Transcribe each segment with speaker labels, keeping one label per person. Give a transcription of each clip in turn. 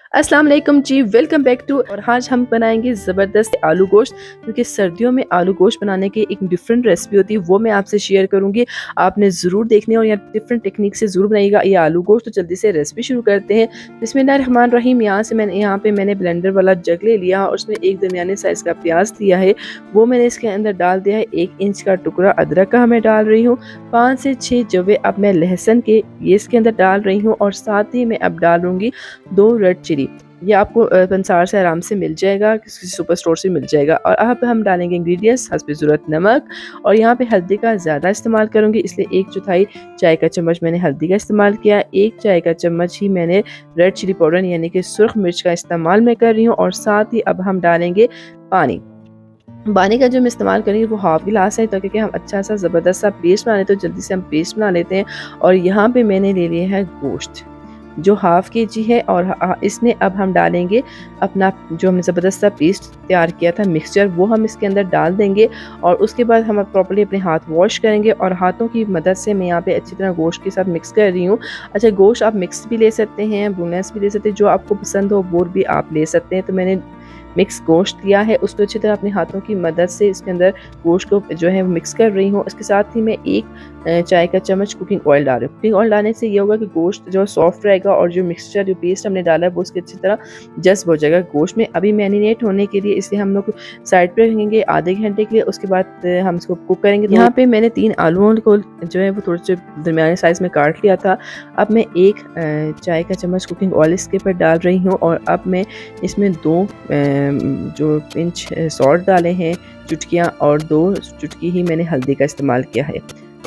Speaker 1: अस्सलाम वालेकुम जी, welcome back to. और आज हम बनाएंगे ज़बरदस्त आलू गोश्त, क्योंकि सर्दियों में आलू गोश्त बनाने की एक डिफरेंट रेसिपी होती है, वो मैं आपसे शेयर करूंगी। आपने ज़रूर देखनी है और यहाँ डिफरेंट टेक्निक से ज़रूर बनाइएगा ये आलू गोश्त। तो जल्दी से रेसिपी शुरू करते हैं। बिस्मिल्लाहिर्रहमानिर्रहीम। यहाँ पे मैंने ब्लेंडर वाला जग ले लिया और उसमें एक दरमियाने साइज़ का प्याज दिया है, वो मैंने इसके अंदर डाल दिया है। 1 इंच का टुकड़ा अदरक का मैं डाल रही हूँ। 5 से 6 जवे अब मैं लहसुन के ये इसके अंदर डाल रही हूँ, और साथ ही मैं अब डालूंगी 2 रेड चिली। ये आपको पंसार से आराम से मिल जाएगा, किसी सुपर स्टोर से मिल जाएगा। और अब हम डालेंगे इंग्रेडिएंट्स हस्बे ज़रूरत नमक, और यहाँ पे हल्दी का ज़्यादा इस्तेमाल करूँगी, इसलिए 1/4 चाय का चम्मच मैंने हल्दी का इस्तेमाल किया। 1 चाय का चम्मच ही मैंने रेड चिली पाउडर यानी कि सुर्ख मिर्च का इस्तेमाल मैं कर रही हूँ। और साथ ही अब हम डालेंगे पानी। पानी का जो मैं इस्तेमाल करेंगे वो हाफ गिलास है, ताकि हम अच्छा सा ज़बरदस्त सा पेस्ट बना लेते हैं। तो जल्दी से हम पेस्ट बना लेते हैं। और यहाँ पे मैंने ले लिया है गोश्त जो हाफ केजी है, और इसमें अब हम डालेंगे अपना जो हमने ज़बरदस्त सा पेस्ट तैयार किया था मिक्सचर, वो हम इसके अंदर डाल देंगे। और उसके बाद हम प्रॉपर्ली अपने हाथ वॉश करेंगे, और हाथों की मदद से मैं यहाँ पे अच्छी तरह गोश्त के साथ मिक्स कर रही हूँ। अच्छा, गोश्त आप मिक्स भी ले सकते हैं, बोनलेस भी ले सकते हैं, जो आपको पसंद हो वो भी आप ले सकते हैं। तो मैंने मिक्स गोश्त लिया है, उसको अच्छी तरह अपने हाथों की मदद से इसके अंदर गोश्त को जो है मिक्स कर रही हूँ। इसके साथ ही मैं 1 चाय का चम्मच कुकिंग ऑयल डाल रही हूँ। कुकिंग ऑयल डालने से ये होगा कि गोश्त जो सॉफ्ट रहेगा, और जो मिक्सचर जो पेस्ट हमने डाला है वो उसकी अच्छी तरह जज्ब हो जाएगा गोश्त में। अभी मैरिनेट होने के लिए इसलिए हम लोग साइड पर रखेंगे आधे घंटे के लिए। उसके बाद हम इसको कुक करेंगे। यहाँ पे मैंने 3 आलूओं को जो है वो थोड़े से दरमियाने साइज़ में काट लिया था। अब मैं 1 चाय का चम्मच कुकिंग ऑयल इसके ऊपर डाल रही हूँ, और अब मैं इसमें 2 जो पिंच सॉल्ट डाले हैं चुटकियाँ, और 2 चुटकी ही मैंने हल्दी का इस्तेमाल किया है।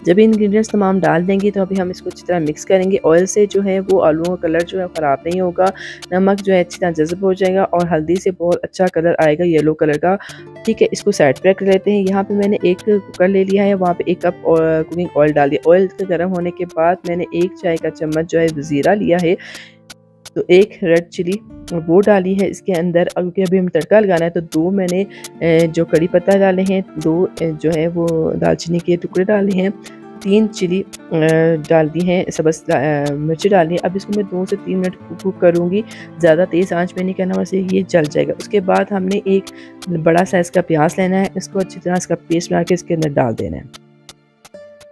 Speaker 1: जब इंग्रेडिएंट्स तमाम डाल देंगे तो अभी हम इसको अच्छी तरह मिक्स करेंगे। ऑयल से जो है वो आलूओं का कलर जो है ख़राब नहीं होगा, नमक जो है अच्छी तरह जज़ब हो जाएगा, और हल्दी से बहुत अच्छा कलर आएगा येलो कलर का। ठीक है, इसको साइड पर रख लेते हैं। यहाँ पे मैंने एक कुकर ले लिया है, वहाँ पे 1 कप कुकिंग ऑयल डाल दिया। ऑयल के गर्म होने के बाद मैंने 1 चाय का चम्मच जो है ज़ीरा लिया है, तो 1 रेड चिली वो डाली है इसके अंदर। और क्योंकि अभी हम तड़का लगाना है, तो 2 मैंने जो कड़ी पत्ता डाले हैं, 2 जो है वो दालचीनी के टुकड़े डाले हैं, 3 चिली डाल दी हैं, सब्ज़ मिर्ची डाली है। अब इसको मैं 2 से 3 मिनट कुक करूँगी, ज़्यादा तेज़ आंच पे नहीं करना, वैसे ये जल जाएगा। उसके बाद हमने एक बड़ा साइज़ का प्याज लेना है, इसको अच्छी तरह इसका पेस्ट बना के इसके अंदर डाल देना है।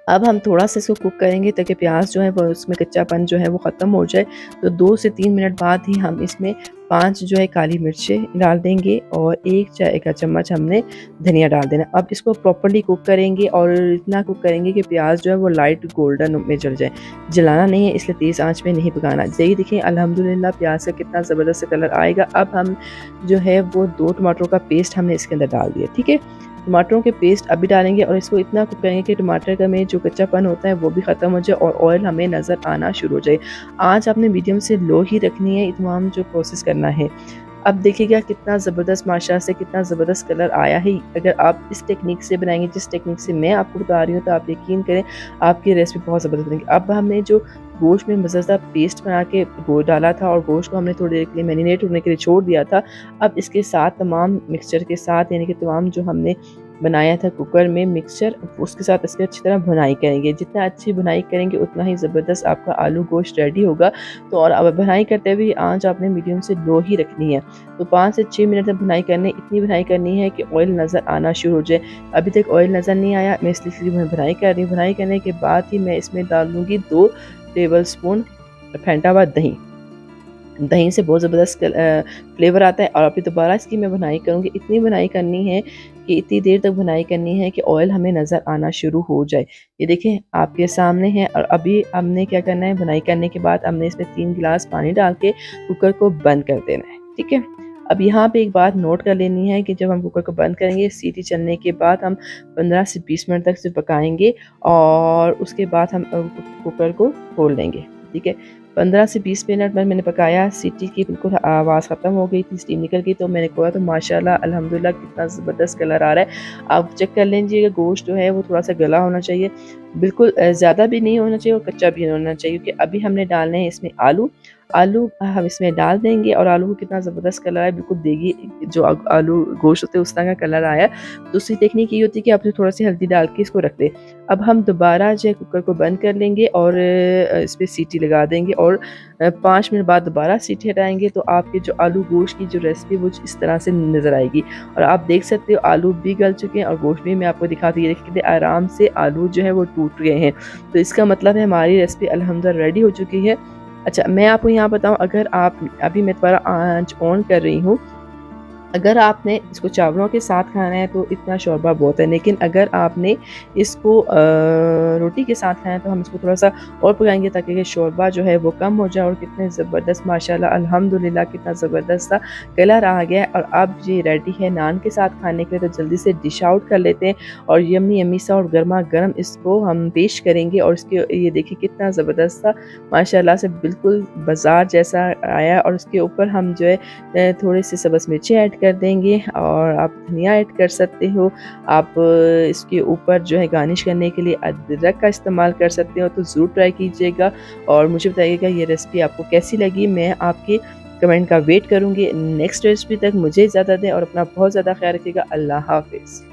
Speaker 1: अब हम थोड़ा सा इसको कुक करेंगे ताकि प्याज जो है वो उसमें कच्चापन जो है वो ख़त्म हो जाए। तो 2 से 3 मिनट बाद ही हम इसमें 5 जो है काली मिर्चें डाल देंगे, और 1 चाय का चम्मच हमने धनिया डाल देना। अब इसको प्रॉपर्ली कुक करेंगे, और इतना कुक करेंगे कि प्याज जो है वो लाइट गोल्डन में जल जाए। जलाना नहीं है, इसलिए तेज़ आंच में नहीं पकाना। यही देखिए अल्हम्दुलिल्लाह प्याज का कितना ज़बरदस्त कलर आएगा। अब हम जो है वो 2 टमाटरों का पेस्ट हमने इसके अंदर डाल दिया। ठीक है, टमाटरों के पेस्ट अभी डालेंगे, और इसको इतना कुक करेंगे कि टमाटर का में जो कच्चापन होता है वो भी ख़त्म हो जाए, और ऑयल हमें नज़र आना शुरू हो जाए। आज आपने मीडियम से लो ही रखनी है, तमाम जो प्रोसेस करना है। अब देखिएगा कितना ज़बरदस्त माशा से कितना ज़बरदस्त कलर आया है। अगर आप इस टेक्निक से बनाएंगे, जिस टेक्निक से मैं आपको बता रही हूँ, तो आप यकीन करें आपकी रेसिपी बहुत ज़बरदस्त बनेगी। अब हमने जो गोश्त में मज़ेदार पेस्ट बना के गोश्त डाला था, और गोश्त को हमने थोड़ी देर के लिए मैरिनेट होने के लिए छोड़ दिया था। अब इसके साथ तमाम मिक्सचर के साथ, यानी कि तमाम जो हमने बनाया था कुकर में मिक्सचर, उसके साथ इसकी अच्छी तरह भुनाई करेंगे। जितना अच्छी भुनाई करेंगे उतना ही ज़बरदस्त आपका आलू गोश्त रेडी होगा। तो और अब भुनाई करते हुए आंच आपने मीडियम से लो ही रखनी है। तो 5 से 6 मिनट तक भुनाई करनी, इतनी भुनाई करनी है कि ऑयल नज़र आना शुरू हो जाए। अभी तक ऑयल नज़र नहीं आया, मैं इसलिए मैं भुनाई कर रही हूँ। भुनाई करने के बाद ही मैं इसमें डाल दूँगी 2 टेबल स्पून फेंटा हुआ दही। दही से बहुत ज़बरदस्त फ्लेवर आता है। और अभी दोबारा इसकी मैं भुनाई करूँगी। इतनी भुनाई करनी है कि इतनी देर तक भुनाई करनी है कि ऑयल हमें नज़र आना शुरू हो जाए। ये देखें आपके सामने है। और अभी हमने क्या करना है, भुनाई करने के बाद हमने इसमें 3 गिलास पानी डाल के कुकर को बंद कर देना है। ठीक है, अब यहाँ पे एक बात नोट कर लेनी है कि जब हम कुकर को बंद करेंगे, सीटी चलने के बाद हम 15 से 20 मिनट तक सिर्फ पकाएंगे, और उसके बाद हम कुकर को खोल लेंगे। ठीक है, 15 से 20 मिनट में मैंने पकाया, सीटी की बिल्कुल आवाज़ ख़त्म हो गई थी, स्टीम निकल गई। तो मैंने खोला तो माशाल्लाह अल्हम्दुलिल्लाह कितना ज़बरदस्त कलर आ रहा है। आप चेक कर लीजिएगा, गोश्त जो है वो थोड़ा सा गला होना चाहिए, बिल्कुल ज़्यादा भी नहीं होना चाहिए और कच्चा भी नहीं होना चाहिए, क्योंकि अभी हमने डालने हैं इसमें आलू। आलू हम इसमें डाल देंगे और आलू को कितना ज़बरदस्त कलर है, बिल्कुल देगी जो आलू गोश्त होते हैं उस तरह का कलर आया। दूसरी टेक्निक ये होती है कि आपने थोड़ा सी हल्दी डाल के इसको रख दें। अब हम दोबारा जो है कुकर को बंद कर लेंगे और इस पर सीटी लगा देंगे और 5 मिनट बाद दोबारा सीटी हटाएंगे तो आपके जो आलू गोश्त की जो रेसिपी वो इस तरह से नज़र आएगी। और आप देख सकते हो आलू भी गल चुके हैं और गोश्त भी मैं आपको दिखाती हूँ, देखिए कितने आराम से आलू जो है वो टूट गए हैं। तो इसका मतलब है हमारी रेसिपी अल्हम्दुलिल्लाह रेडी हो चुकी है। अच्छा, मैं आपको यहाँ बताऊँ, अगर आप अभी मैं दोबारा आंच ऑन कर रही हूँ, अगर आपने इसको चावलों के साथ खाना है तो इतना शोरबा बहुत है, लेकिन अगर आपने इसको रोटी के साथ खाना है तो हम इसको थोड़ा सा और पकाएंगे ताकि ये शोरबा जो है वो कम हो जाए। और कितने ज़बरदस्त माशाल्लाह अल्हम्दुलिल्लाह कितना ज़बरदस्त सा कलर आ गया है। और अब ये रेडी है नान के साथ खाने के लिए, तो जल्दी से डिश आउट कर लेते हैं और यम्मी यम्मी सा और गर्मा गर्म इसको हम पेश करेंगे। और इसके ये देखिए कितना ज़बरदस्त सा माशाल्लाह से बिल्कुल बाजार जैसा आया। और उसके ऊपर हम जो है थोड़ी सी सब्ज़ मिर्ची ऐड कर देंगे और आप धनिया ऐड कर सकते हो। आप इसके ऊपर जो है गार्निश करने के लिए अदरक का इस्तेमाल कर सकते हो। तो ज़रूर ट्राई कीजिएगा और मुझे बताइएगा ये रेसिपी आपको कैसी लगी। मैं आपके कमेंट का वेट करूँगी। नेक्स्ट रेसिपी तक मुझे इजाज़त दें और अपना बहुत ज़्यादा ख्याल रखिएगा। अल्लाह हाफ़िज़।